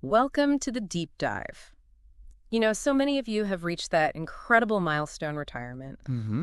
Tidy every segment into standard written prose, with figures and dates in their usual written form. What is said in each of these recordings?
Welcome to the deep dive. You know, so many of you have reached that incredible milestone retirement.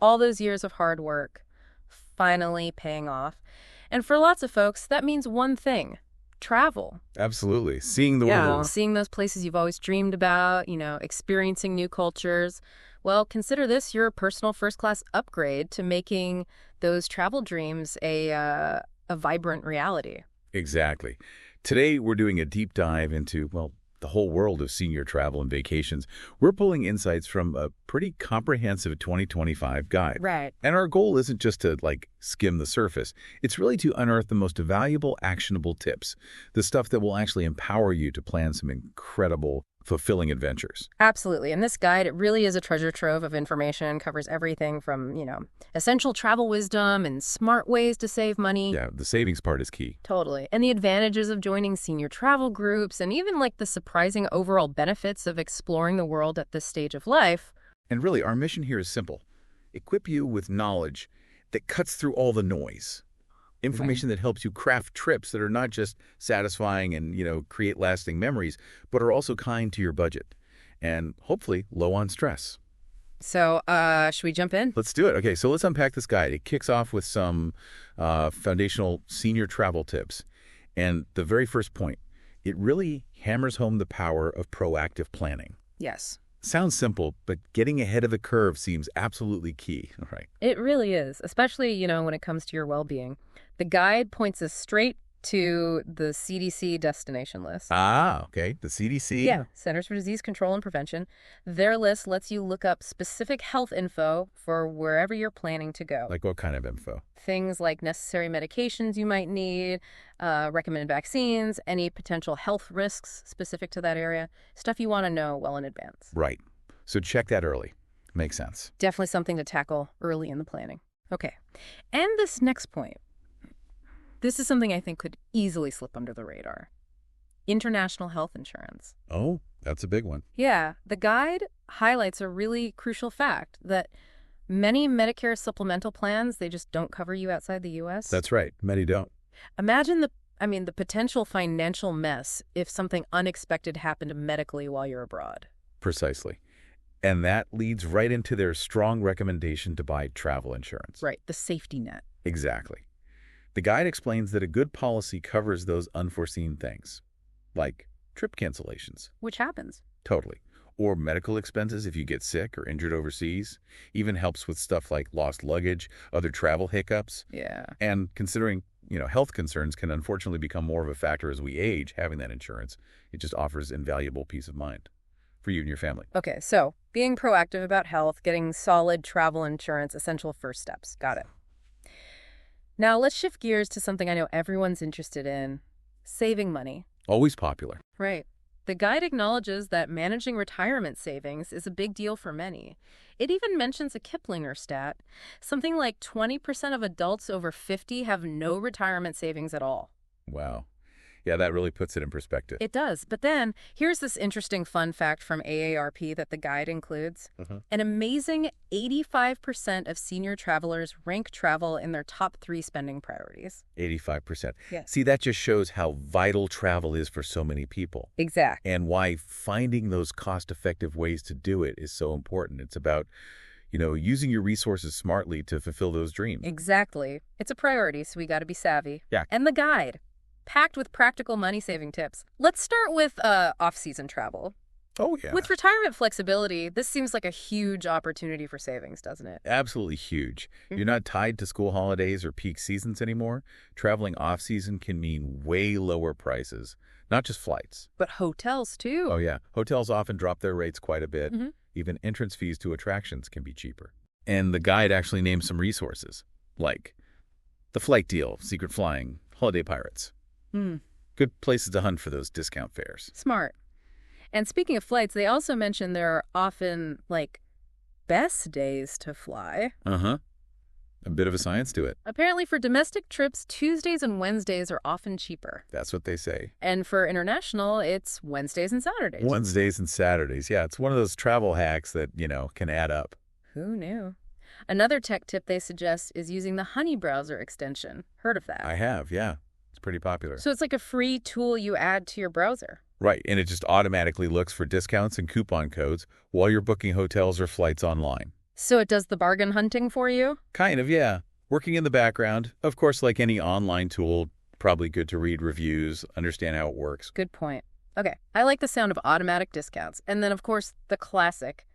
All those years of hard work finally paying off. And for lots of folks, that means one thing: travel. Absolutely. Seeing the Yeah, world. seeing those places you've always dreamed about, experiencing new cultures. Well, consider this your personal first-class upgrade to making those travel dreams a vibrant reality. Exactly. Today, we're doing a deep dive into, well, the whole world of senior travel and vacations. We're pulling insights from a pretty comprehensive 2025 guide. Right. And our goal isn't just to, skim the surface. It's really to unearth the most valuable, actionable tips, the stuff that will actually empower you to plan some incredible, fulfilling adventures. Absolutely. And this guide, it really is a treasure trove of information, covers everything from, essential travel wisdom and smart ways to save money. Yeah, the savings part is key. Totally. And the advantages of joining senior travel groups and even the surprising overall benefits of exploring the world at this stage of life. And really, our mission here is simple. Equip you with knowledge that cuts through all the noise. Information that helps you craft trips that are not just satisfying and, create lasting memories, but are also kind to your budget and hopefully low on stress. So, should we jump in? Let's do it. Okay, so let's unpack this guide. It kicks off with some foundational senior travel tips. And the very first point, it really hammers home the power of proactive planning. Yes. Sounds simple, but getting ahead of the curve seems absolutely key. All right. It really is, especially, when it comes to your well-being. The guide points us straight to the CDC destination list. Ah, okay. The CDC? Yeah, Centers for Disease Control and Prevention. Their list lets you look up specific health info for wherever you're planning to go. Like what kind of info? Things like necessary medications you might need, recommended vaccines, any potential health risks specific to that area, stuff you want to know well in advance. Right. So check that early. Makes sense. Definitely something to tackle early in the planning. Okay. And this next point. This is something I think could easily slip under the radar. International health insurance. Oh, that's a big one. Yeah, the guide highlights a really crucial fact that many Medicare supplemental plans, they just don't cover you outside the U.S. That's right. Many don't. Imagine the potential financial mess if something unexpected happened medically while you're abroad. Precisely. And that leads right into their strong recommendation to buy travel insurance. Right, the safety net. Exactly. The guide explains that a good policy covers those unforeseen things, like trip cancellations. Which happens. Totally. Or medical expenses if you get sick or injured overseas. Even helps with stuff like lost luggage, other travel hiccups. Yeah. And considering, health concerns can unfortunately become more of a factor as we age, having that insurance, it just offers invaluable peace of mind for you and your family. Okay, so being proactive about health, getting solid travel insurance, essential first steps. Got it. Now, let's shift gears to something I know everyone's interested in: saving money. Always popular. Right. The guide acknowledges that managing retirement savings is a big deal for many. It even mentions a Kiplinger stat. Something like 20% of adults over 50 have no retirement savings at all. Wow. Yeah, that really puts it in perspective. It does. But then, here's this interesting fun fact from AARP that the guide includes. An amazing 85% of senior travelers rank travel in their top 3 spending priorities. 85%. Yes. See, that just shows how vital travel is for so many people. Exactly. And why finding those cost-effective ways to do it is so important. It's about, using your resources smartly to fulfill those dreams. Exactly. It's a priority, so we got to be savvy. Yeah. And the guide, packed with practical money-saving tips. Let's start with off-season travel. Oh, yeah. With retirement flexibility, this seems like a huge opportunity for savings, doesn't it? Absolutely huge. You're not tied to school holidays or peak seasons anymore. Traveling off-season can mean way lower prices, not just flights. But hotels, too. Oh, yeah. Hotels often drop their rates quite a bit. Even entrance fees to attractions can be cheaper. And the guide actually names some resources, like the Flight Deal, Secret Flying, Holiday Pirates. Good places to hunt for those discount fares. Smart. And speaking of flights, they also mention there are often, best days to fly. A bit of a science to it. Apparently for domestic trips, Tuesdays and Wednesdays are often cheaper. That's what they say. And for international, it's Wednesdays and Saturdays. Wednesdays and Saturdays. Yeah, it's one of those travel hacks that, can add up. Who knew? Another tech tip they suggest is using the Honey browser extension. Heard of that? I have, yeah. It's pretty popular. So it's like a free tool you add to your browser. Right, and it just automatically looks for discounts and coupon codes while you're booking hotels or flights online. So it does the bargain hunting for you? Kind of, yeah. Working in the background. Of course, like any online tool, probably good to read reviews, understand how it works. Good point. Okay, I like the sound of automatic discounts. And then, of course, the classic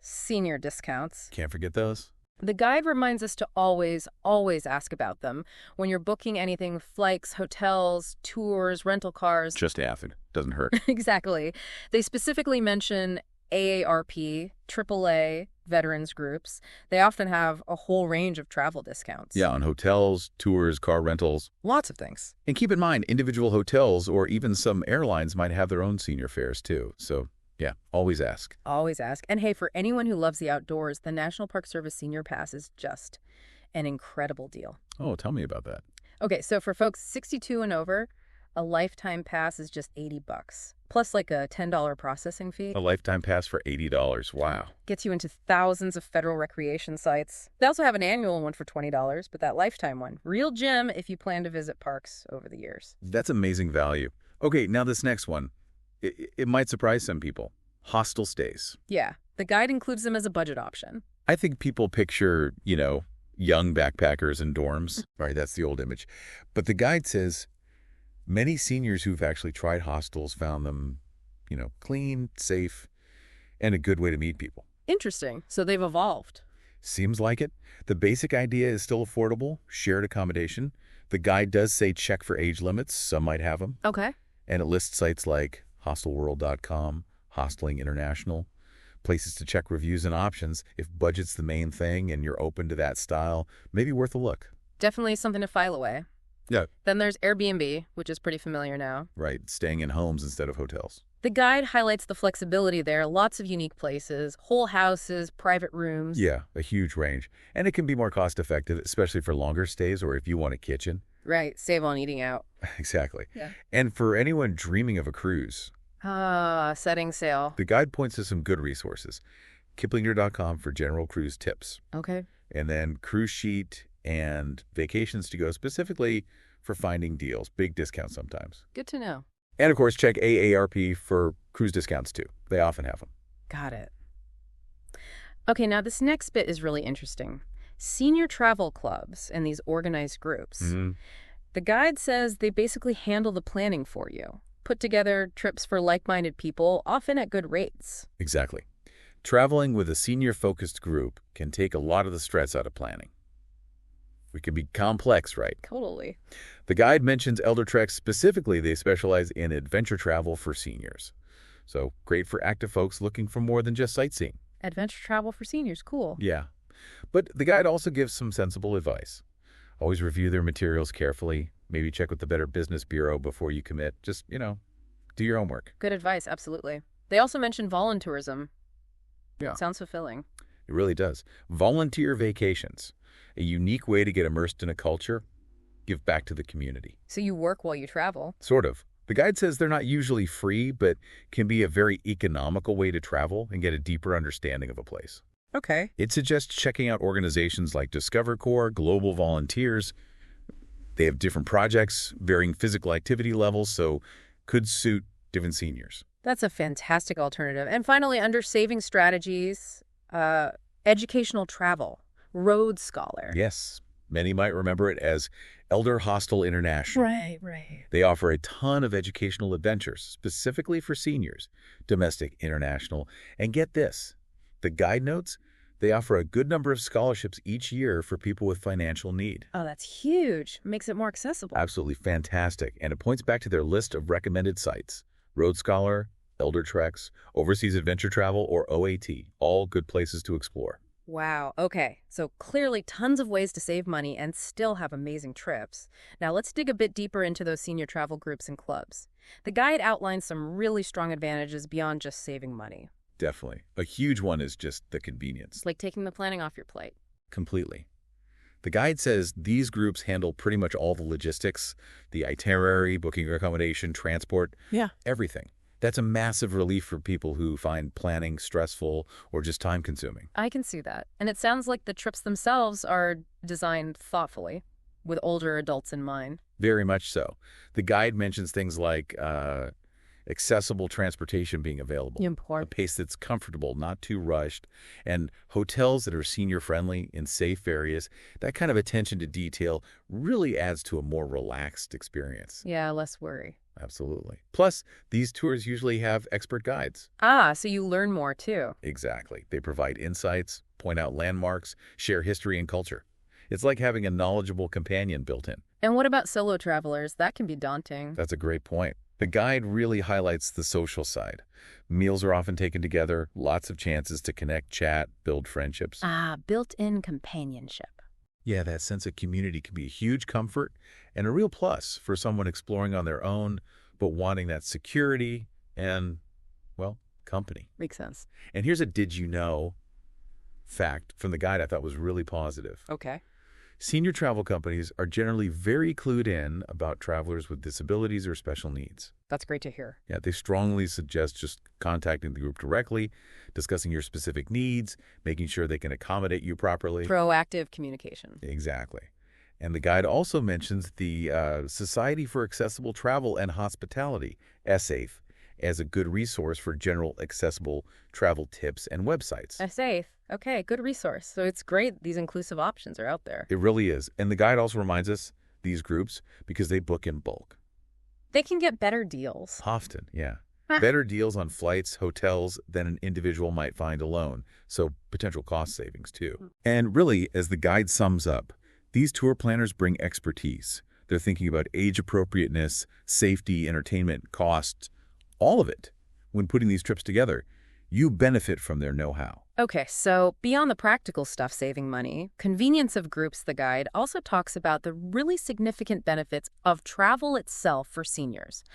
senior discounts. Can't forget those. The guide reminds us to always, always ask about them when you're booking anything, flights, hotels, tours, rental cars. Just acid. Doesn't hurt. Exactly. They specifically mention AARP, AAA, veterans groups. They often have a whole range of travel discounts. Yeah, on hotels, tours, car rentals. Lots of things. And keep in mind, individual hotels or even some airlines might have their own senior fares too. So, yeah, always ask. Always ask. And hey, for anyone who loves the outdoors, the National Park Service Senior Pass is just an incredible deal. Oh, tell me about that. Okay, so for folks 62 and over, a lifetime pass is just $80, plus like a $10 processing fee. A lifetime pass for $80. Wow. Gets you into thousands of federal recreation sites. They also have an annual one for $20, but that lifetime one, real gem if you plan to visit parks over the years. That's amazing value. Okay, now this next one. It might surprise some people. Hostel stays. Yeah, the guide includes them as a budget option. I think people picture, young backpackers in dorms. Right, that's the old image. But the guide says many seniors who've actually tried hostels found them, clean, safe, and a good way to meet people. Interesting. So they've evolved. Seems like it. The basic idea is still affordable, shared accommodation. The guide does say check for age limits. Some might have them. Okay. And it lists sites like hostelworld.com, Hosteling International, places to check reviews and options. If budget's the main thing and you're open to that style, maybe worth a look. Definitely something to file away. Yeah. Then there's Airbnb, which is pretty familiar now. Right, staying in homes instead of hotels. The guide highlights the flexibility there, lots of unique places, whole houses, private rooms. Yeah, a huge range. And it can be more cost-effective, especially for longer stays or if you want a kitchen. Right, save on eating out. Exactly. Yeah. And for anyone dreaming of a cruise, Setting sail. the guide points to some good resources. Kiplinger.com for general cruise tips. Okay. And then Cruise Sheet and Vacations to Go specifically for finding deals, big discounts sometimes. Good to know. And of course, check AARP for cruise discounts too. They often have them. Got it. Okay, now this next bit is really interesting. Senior travel clubs and these organized groups. Mm-hmm. The guide says they basically handle the planning for you. Put together trips for like-minded people, often at good rates. Exactly. Traveling with a senior-focused group can take a lot of the stress out of planning. It can be complex, right? Totally. The guide mentions Elder Treks. Specifically, they specialize in adventure travel for seniors. So great for active folks looking for more than just sightseeing. Adventure travel for seniors, cool. Yeah. But the guide also gives some sensible advice. Always review their materials carefully. Maybe check with the Better Business Bureau before you commit. Just, do your homework. Good advice, absolutely. They also mention voluntourism. Yeah. Sounds fulfilling. It really does. Volunteer vacations. A unique way to get immersed in a culture, give back to the community. So you work while you travel. Sort of. The guide says they're not usually free, but can be a very economical way to travel and get a deeper understanding of a place. Okay. It suggests checking out organizations like Discover Corps, Global Volunteers. They have different projects, varying physical activity levels, so could suit different seniors. That's a fantastic alternative. And finally, under saving strategies, educational travel, Road Scholar. Yes, many might remember it as Elder Hostel International. Right. They offer a ton of educational adventures, specifically for seniors, domestic, international. And get this, the guide notes, they offer a good number of scholarships each year for people with financial need. Oh, that's huge. Makes it more accessible. Absolutely fantastic. And it points back to their list of recommended sites. Road Scholar, Elder Treks, Overseas Adventure Travel, or OAT. All good places to explore. Wow. Okay. So clearly tons of ways to save money and still have amazing trips. Now let's dig a bit deeper into those senior travel groups and clubs. The guide outlines some really strong advantages beyond just saving money. Definitely. A huge one is just the convenience. Like taking the planning off your plate. Completely. The guide says these groups handle pretty much all the logistics, the itinerary, booking accommodation, transport, everything. That's a massive relief for people who find planning stressful or just time-consuming. I can see that. And it sounds like the trips themselves are designed thoughtfully. with older adults in mind. Very much so. The guide mentions things like accessible transportation being available, a Important. pace that's comfortable, not too rushed, and hotels that are senior-friendly in safe areas. That kind of attention to detail really adds to a more relaxed experience. Yeah, less worry. Absolutely. Plus, these tours usually have expert guides. Ah, so you learn more too. Exactly. They provide insights, point out landmarks, share history and culture. It's like having a knowledgeable companion built in. And what about solo travelers? That can be daunting. That's a great point. The guide really highlights the social side. Meals are often taken together, lots of chances to connect, chat, build friendships. Ah, built-in companionship. Yeah, that sense of community can be a huge comfort and a real plus for someone exploring on their own, but wanting that security and, well, company. Makes sense. And here's a did you know fact from the guide I thought was really positive. Okay. Senior travel companies are generally very clued in about travelers with disabilities or special needs. That's great to hear. Yeah, they strongly suggest just contacting the group directly, discussing your specific needs, making sure they can accommodate you properly. Proactive communication. Exactly. And the guide also mentions the Society for Accessible Travel and Hospitality, SAFE, as a good resource for general accessible travel tips and websites. Safe. Okay, good resource. So it's great these inclusive options are out there. It really is. And the guide also reminds us, these groups, because they book in bulk. They can get better deals. Often, yeah. Better deals on flights, hotels than an individual might find alone, so potential cost savings too. And really, as the guide sums up, these tour planners bring expertise. They're thinking about age appropriateness, safety, entertainment, costs, all of it. When putting these trips together, you benefit from their know-how. Okay, so beyond the practical stuff saving money, convenience of groups, the guide also talks about the really significant benefits of travel itself for seniors,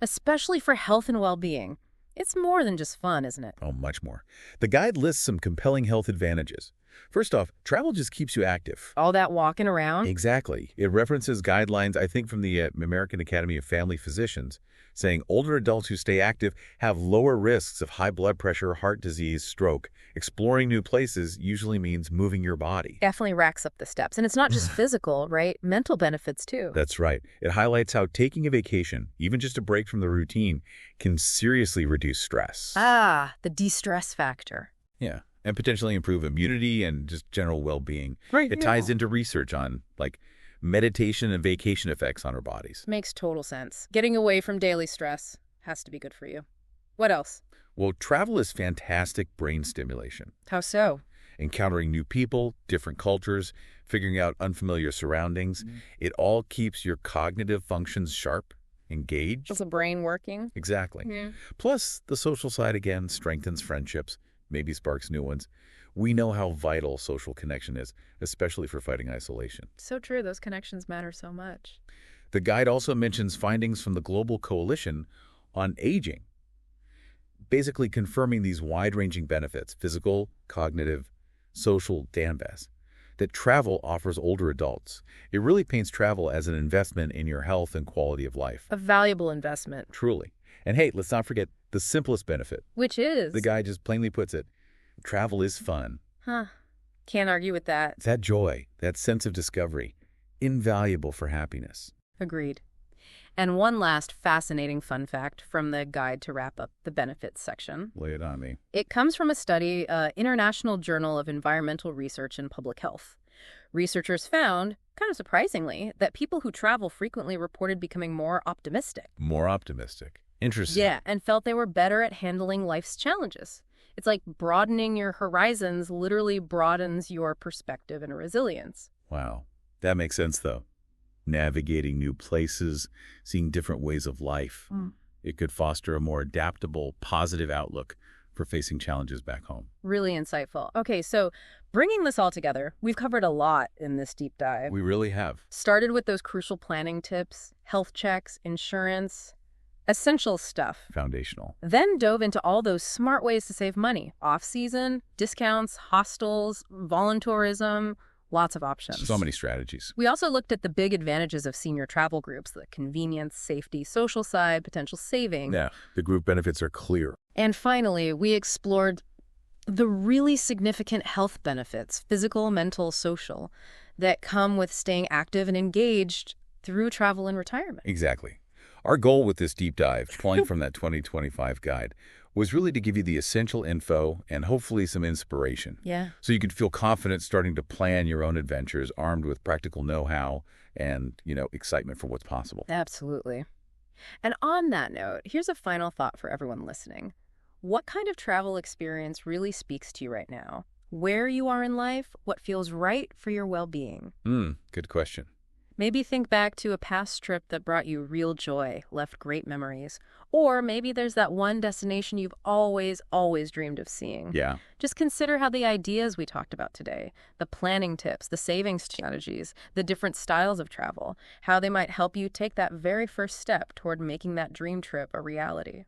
especially for health and well-being. It's more than just fun, isn't it? Oh, much more. The guide lists some compelling health advantages. First off, travel just keeps you active. All that walking around? Exactly. It references guidelines, I think, from the American Academy of Family Physicians, saying older adults who stay active have lower risks of high blood pressure, heart disease, stroke. Exploring new places usually means moving your body. Definitely racks up the steps. And it's not just physical, right? Mental benefits, too. That's right. It highlights how taking a vacation, even just a break from the routine, can seriously reduce stress. Ah, the de-stress factor. Yeah, and potentially improve immunity and just general well-being. Right. It ties into research on, like, meditation and vacation effects on our bodies. Makes total sense. Getting away from daily stress has to be good for you. What else? Well, travel is fantastic brain stimulation. How so? Encountering new people, different cultures, figuring out unfamiliar surroundings, it all keeps your cognitive functions sharp, engaged. Is the brain working? Exactly. Yeah. Plus, the social side, again, strengthens friendships, maybe sparks new ones. We know how vital social connection is, especially for fighting isolation. So true. Those connections matter so much. The guide also mentions findings from the Global Coalition on Aging, basically confirming these wide-ranging benefits, physical, cognitive, social, danvas, that travel offers older adults. It really paints travel as an investment in your health and quality of life. A valuable investment. Truly. And hey, let's not forget the simplest benefit. Which is? The guide just plainly puts it, travel is fun. Huh. Can't argue with that. It's that joy, that sense of discovery, invaluable for happiness. Agreed. And one last fascinating fun fact from the guide to wrap up the benefits section. Lay it on me. It comes from a study, International Journal of Environmental Research and Public Health. Researchers found, kind of surprisingly, that people who travel frequently reported becoming more optimistic. More optimistic. Interesting. Yeah, and felt they were better at handling life's challenges. It's like broadening your horizons literally broadens your perspective and resilience. Wow. That makes sense, though. Navigating new places, seeing different ways of life. It could foster a more adaptable, positive outlook for facing challenges back home. Really insightful. Okay, so bringing this all together, we've covered a lot in this deep dive. We really have. Started with those crucial planning tips, health checks, insurance, essential stuff. Foundational. Then dove into all those smart ways to save money. Off-season, discounts, hostels, voluntourism, lots of options. So many strategies. We also looked at the big advantages of senior travel groups, the convenience, safety, social side, potential saving. Yeah, the group benefits are clear. And finally, we explored the really significant health benefits, physical, mental, social, that come with staying active and engaged through travel and retirement. Exactly. Our goal with this deep dive, pulling from that 2025 guide, was really to give you the essential info and hopefully some inspiration. Yeah. So you could feel confident starting to plan your own adventures, armed with practical know-how and, excitement for what's possible. Absolutely. And on that note, here's a final thought for everyone listening. What kind of travel experience really speaks to you right now? Where you are in life, what feels right for your well-being? Good question. Maybe think back to a past trip that brought you real joy, left great memories. Or maybe there's that one destination you've always, always dreamed of seeing. Yeah. Just consider how the ideas we talked about today, the planning tips, the savings strategies, the different styles of travel, how they might help you take that very first step toward making that dream trip a reality.